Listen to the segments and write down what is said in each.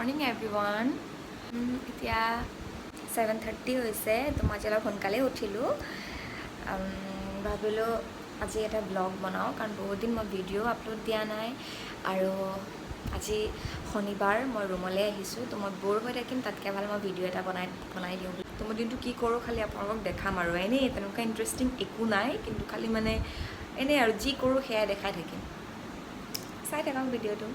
morning everyone. এতিয়া 7:30 হৈছে তো মই অলপ সোনকালে উঠিলোঁ ভাবিলোঁ আজি এটা ব্লগ বনাওঁ কাৰণ বহুত দিন মই ভিডিঅ' আপলোড দিয়া নাই আৰু আজি শনিবাৰ মই ৰুমলৈ আহিছোঁ তো মই বৰ হৈ থাকিম তাতকৈ ভাল মই ভিডিঅ' এটা বনাই দিওঁ তো মই দিনটো কি কৰোঁ খালি আপোনালোকক দেখাম আৰু এনেই তেনেকুৱা ইণ্টাৰেষ্টিং একো নাই কিন্তু খালি মানে এনেই আৰু যি কৰোঁ সেয়াই দেখাই থাকিম চাই থাকক ভিডিঅ'টো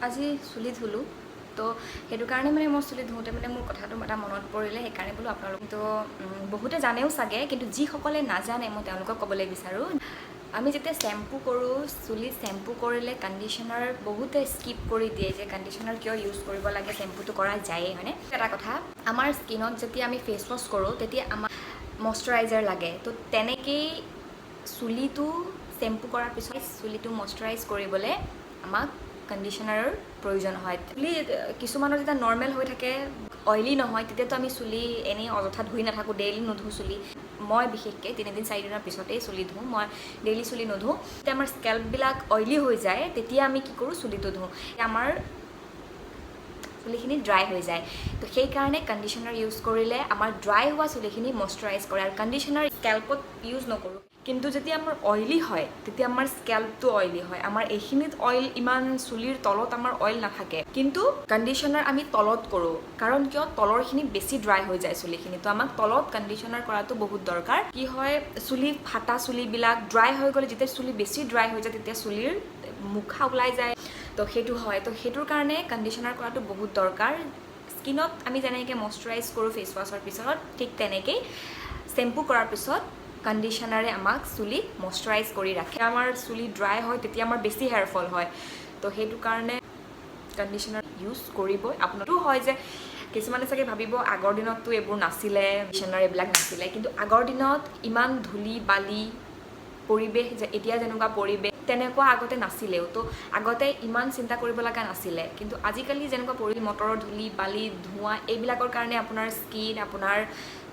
আজি চুলি ধুলোঁ তো সেইটো কাৰণে মানে মই চুলি ধুওঁতে মানে মোৰ কথাটো এটা মনত পৰিলে সেইকাৰণে বোলো আপোনালোক তো বহুতে জানেও চাগে কিন্তু যিসকলে নাজানে মই তেওঁলোকক ক'বলৈ বিচাৰোঁ আমি যেতিয়া শ্বেম্পু কৰোঁ চুলিত শ্বেম্পু কৰিলে কণ্ডিশ্যনাৰ বহুতে স্কিপ কৰি দিয়ে যে কণ্ডিশ্যনাৰ কিয় ইউজ কৰিব লাগে শ্বেম্পুটো কৰা যায়েই হয়নে এটা কথা আমাৰ স্কিনত যেতিয়া আমি ফেচ ৱাছ কৰোঁ তেতিয়া আমাৰ মইশ্চাৰাইজাৰ লাগে তো তেনেকেই চুলিটো শ্বেম্পু কৰাৰ পিছত চুলিটো মইশ্চাৰাইজ কৰিবলৈ আমাক কণ্ডিশ্যনাৰৰ প্ৰয়োজন হয় চুলি কিছুমানৰ যেতিয়া নৰ্মেল হৈ থাকে অইলি নহয় তেতিয়াতো আমি চুলি এনেই অযথা ধুই নাথাকোঁ ডেইলি নুধোঁ চুলি মই বিশেষকৈ 3 দিন 4 দিনৰ পিছতেই চুলি ধুওঁ মই ডেইলি চুলি নুধোঁ যেতিয়া আমাৰ স্কেল্পবিলাক অইলি হৈ যায় তেতিয়া আমি কি কৰোঁ চুলিটো ধুওঁ আমাৰ চুলিখিনি ড্ৰাই হৈ যায় তো সেইকাৰণে কণ্ডিশ্যনাৰ ইউজ কৰিলে আমাৰ ড্ৰাই হোৱা চুলিখিনি মইশ্চাৰাইজ কৰে আৰু কণ্ডিশ্যনাৰ স্কেল্পত ইউজ নকৰোঁ কিন্তু যেতিয়া আমাৰ অইলি হয় তেতিয়া আমাৰ স্কেল্পটো অইলি হয় আমাৰ এইখিনিত অইল ইমান চুলিৰ তলত আমাৰ অইল নাথাকে কিন্তু কণ্ডিশ্যনাৰ আমি তলত কৰোঁ কাৰণ কিয় তলৰখিনি বেছি ড্ৰাই হৈ যায় চুলিখিনি তো আমাক তলত কণ্ডিশ্যনাৰ কৰাটো বহুত দৰকাৰ কি হয় চুলি ফাটা চুলিবিলাক ড্ৰাই হৈ গ'লে যেতিয়া চুলি বেছি ড্ৰাই হৈ যায় তেতিয়া চুলিৰ মুখা ওলাই যায় তো সেইটো হয় তো সেইটোৰ কাৰণে কণ্ডিশ্যনাৰ কৰাটো বহুত দৰকাৰ স্কিনত আমি যেনেকৈ মইশ্চাৰাইজ কৰোঁ ফেচ ৱাছৰ পিছত ঠিক তেনেকেই শ্বেম্পু কৰাৰ পিছত কণ্ডিশ্যনাৰে আমাক চুলি মইশ্চাৰাইজ কৰি ৰাখে আমাৰ চুলি ড্ৰাই হয় তেতিয়া আমাৰ বেছি হেয়াৰ ফল হয় তো সেইটো কাৰণে কণ্ডিশ্যনাৰ ইউজ কৰিবই আপোনাৰো হয় যে কিছুমানে চাগে ভাবিব আগৰ দিনততো এইবোৰ নাছিলে কণ্ডিশ্যনাৰ এইবিলাক নাছিলে কিন্তু আগৰ দিনত ইমান ধূলি বালি পৰিৱেশ যে এতিয়া যেনেকুৱা পৰিৱেশ তেনেকুৱা আগতে নাছিলেও তো আগতে ইমান চিন্তা কৰিব লগা নাছিলে কিন্তু আজিকালি যেনেকুৱা মটৰৰ ধূলি বালি ধোঁৱা এইবিলাকৰ কাৰণে আপোনাৰ স্কিন আপোনাৰ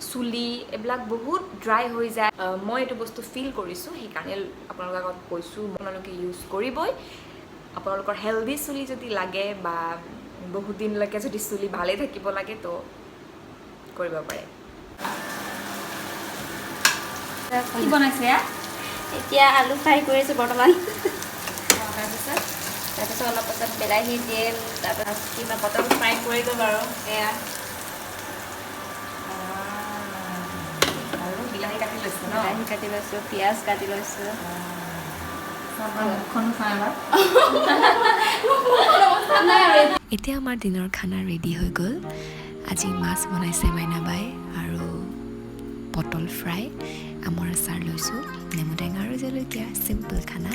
চুলি এইবিলাক বহুত ড্ৰাই হৈ যায় মই এইটো বস্তু ফিল কৰিছোঁ সেইকাৰণে আপোনালোকৰ আগত কৈছোঁ আপোনালোকে ইউজ কৰিবই আপোনালোকৰ হেল্ডি চুলি যদি লাগে বা বহুত দিনলৈকে যদি চুলি ভালে থাকিব লাগে তো কৰিব পাৰে কি বনাইছে এতিয়া আলু ফ্ৰাই কৰিছোঁ বৰ্তমান তাৰপিছত অলপ পাছত বিলাহী দিম তাৰপিছত কিবা পটল ফ্ৰাই কৰি দিম বাৰু এয়া আৰু বিলাহী কাটি লৈছোঁ ন বিলাহী কাটি লৈছোঁ পিঁয়াজ কাটি লৈছোঁ এতিয়া আমাৰ দিনৰ খানা ৰেডি হৈ গ'ল আজি মাছ বনাইছে মাইনাবাই আৰু পটল ফ্ৰাই আমৰ আচাৰ লৈছোঁ নেমু টেঙা আৰু জলকীয়া চিম্পল খানা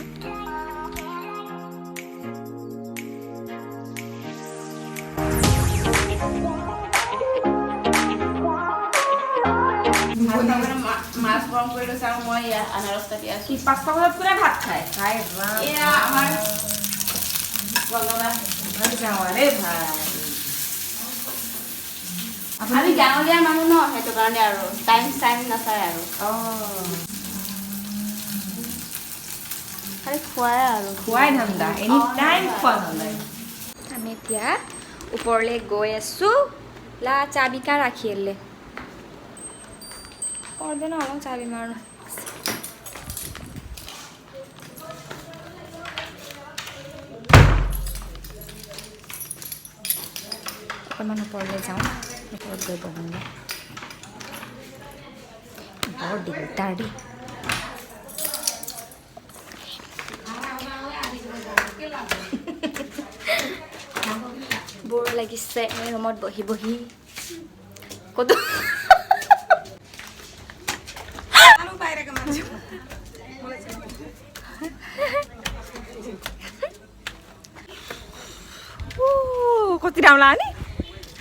মাছ গৰম কৰি লৈছে আৰু মই আনাৰস কাটি আছোঁ 5টা বজাত কোনে ভাত খায় এয়া আমাৰ বন্ধনা আমি গাঁৱলীয়া মানুহ ন সেইটো কাৰণে আৰু টাইম নাচায় আৰু খোৱাই আৰু খোৱাই ধান্দা এনি টাইম খোৱা ধান্দা আমি এতিয়া ওপৰলৈ গৈ আছোঁ লা চাবি কা ৰাখিলে পৰদে ন অলপ চাবি মাৰো অকণমান ওপৰলৈ যাওঁ ওপৰত গৈ বহোঁগৈ বৰ দিগদাৰ দেই বৰ লাগিছে ৰুমত বহি বহি ক'তো কতি দাম লানি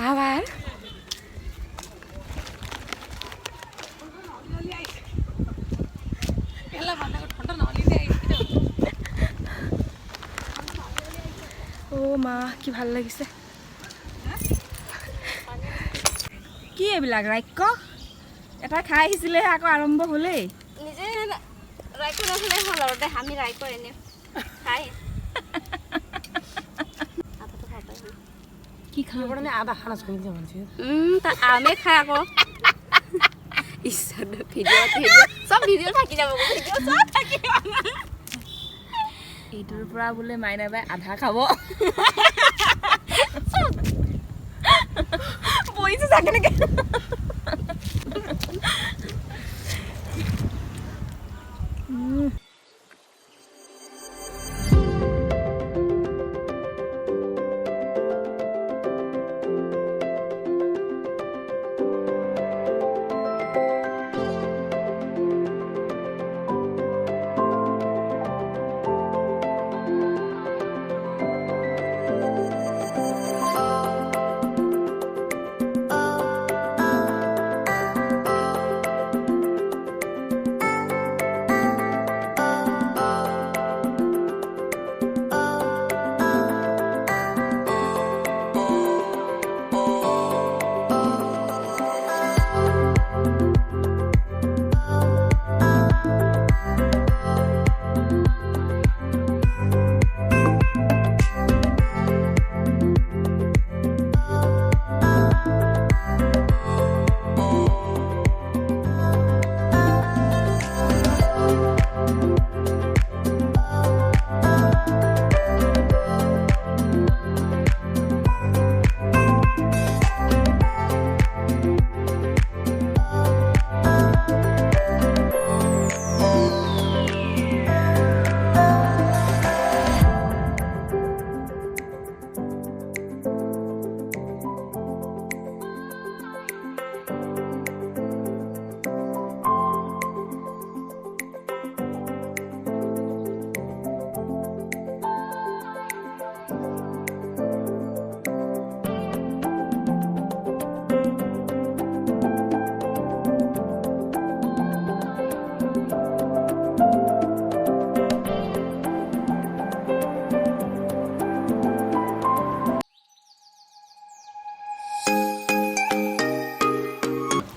আবাৰ ও মা কি ভাল লাগিছে কি এইবিলাক ৰাক্য এটা খাই আহিছিলে আকৌ আৰম্ভ হ'লেই নিজে ৰাইকো নহ'লে হ'ল আৰু দে আমি ৰাইকো এনে খাই কি খাওঁ মানে আধা খানা চলি যাব তা আমে খাই আকৌ ইচ্ছা ভিডিঅ' চব ভিডিঅ' থাকি যাব ভিডিঅ' চব থাকি এইটোৰ পৰা বোলে মাইনা বাই আধা খাব বহিছে চাগে নেকি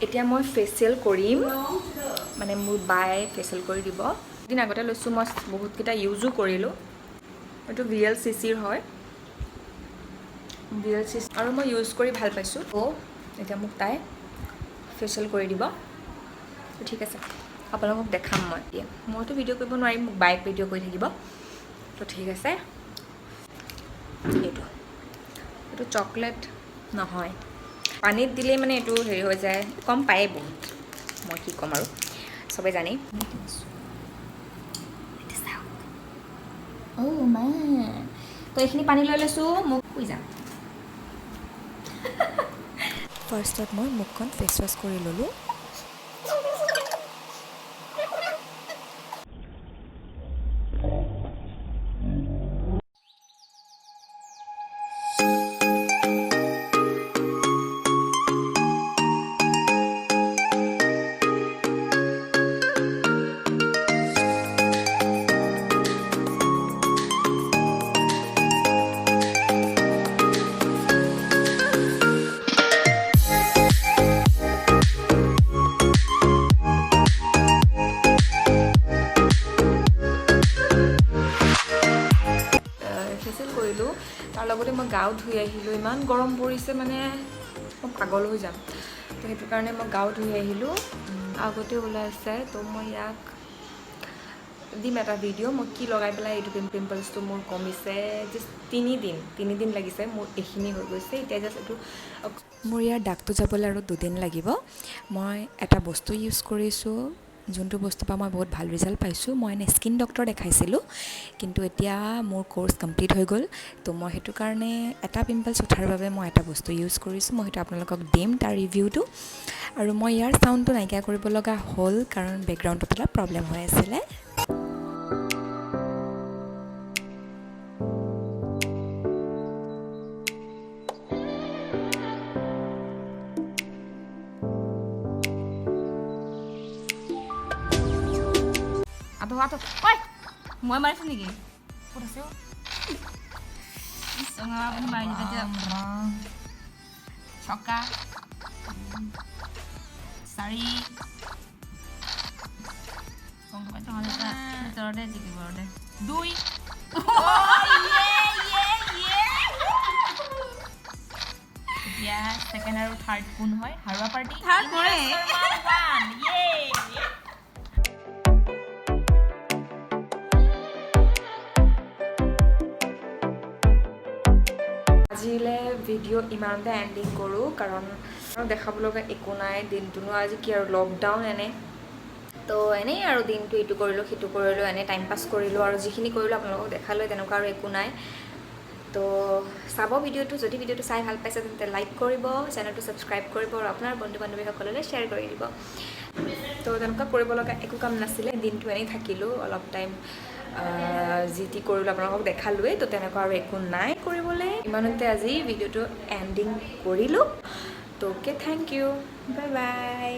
এতিয়া মই ফেচিয়েল কৰিম মানে মোৰ বাই ফেচিয়েল কৰি দিব দিন আগতে লৈছোঁ মই বহুতকেইটা ইউজো কৰিলোঁ এইটো VLCCৰ হয় VLCC আৰু মই ইউজ কৰি ভাল পাইছোঁ এতিয়া মোক তাই ফেচিয়েল কৰি দিব ঠিক আছে আপোনালোকক দেখাম মই এতিয়া মইতো ভিডিঅ' কৰিব নোৱাৰিম মোক বাইক ভিডিঅ' কৰি থাকিব তো ঠিক আছে এইটো চকলেট নহয় পানীত দিলে মানে এইটো হেৰি হৈ যায় কম পায়ে বহুত মই কি ক'ম আৰু সবে জানেই মা তো এইখিনি পানী লৈ লৈছোঁ মোক শুই যাম ফাৰ্ষ্টত মই মুখখন ফেচ ৱাছ কৰি ল'লোঁ আগতে মই গাও ধুই আহিলোঁ ইমান গৰম পৰিছে মানে মই পাগল হৈ যাম তো সেইটো কাৰণে মই গাও ধুই আহিলোঁ আগতে ওলাইছে তো মই ইয়াক দিম এটা ভিডিঅ' মই কি লগাই পেলাই এইটো পিম্পলছটো মোৰ কমিছে জাষ্ট 3 দিন লাগিছে মোৰ এইখিনি হৈ গৈছে এতিয়া জাষ্ট এইটো মোৰ ইয়াৰ দাগটো যাবলৈ আৰু 2 দিন লাগিব মই এটা বস্তু ইউজ কৰিছোঁ যোনটো বস্তুৰ পৰা মই বহুত ভাল ৰিজাল্ট পাইছোঁ মই এনে স্কিন ডক্টৰ দেখাইছিলোঁ কিন্তু এতিয়া মোৰ কোৰ্চ কমপ্লিট হৈ গ'ল তো মই সেইটো কাৰণে এটা পিম্পলছ উঠাৰ বাবে মই এটা বস্তু ইউজ কৰিছোঁ মই সেইটো আপোনালোকক দিম তাৰ ৰিভিউটো আৰু মই ইয়াৰ চাউণ্ডটো নাইকিয়া কৰিব লগা হ'ল কাৰণ বেকগ্ৰাউণ্ডত অলপ প্ৰব্লেম হৈ আছিলে আটো ঐ মই মাৰিছোঁ নেকি ক'ত আছে আপুনি মাৰি দিলে ছকা 4 ভিতৰতে জিকিব 2 এতিয়া ছেকেণ্ড আৰু থাৰ্ড কোন হয় হাৰুৱা পাৰ্টি থাৰ্ড কৰে আজিলে ভিডিঅ' ইমানতে এণ্ডিং কৰোঁ কাৰণ দেখাব লগা একো নাই দিনটোনো আজি কি আৰু লকডাউন তো এনেই আৰু দিনটো ইটো কৰিলোঁ সিটো কৰিলোঁ এনেই টাইম পাছ কৰিলোঁ আৰু যিখিনি কৰিলোঁ আপোনালোকক দেখালোঁ তেনেকুৱা আৰু একো নাই তো চাব ভিডিঅ'টো যদি ভিডিঅ'টো চাই ভাল পাইছে তেন্তে লাইক কৰিব চেনেলটো ছাবস্ক্ৰাইব কৰিব আৰু আপোনাৰ বন্ধু বান্ধৱীসকললৈ শ্বেয়াৰ কৰি দিব তো তেনেকুৱা কৰিব লগা একো কাম নাছিলে দিনটো এনেই থাকিলোঁ অলপ টাইম যি টি কৰিলোঁ আপোনালোকক দেখালোৱেই তো তেনেকুৱা আৰু একো নাই কৰিবলৈ ইমানতে আজি ভিডিঅ'টো এণ্ডিং কৰিলোঁ তো okay thank you bye by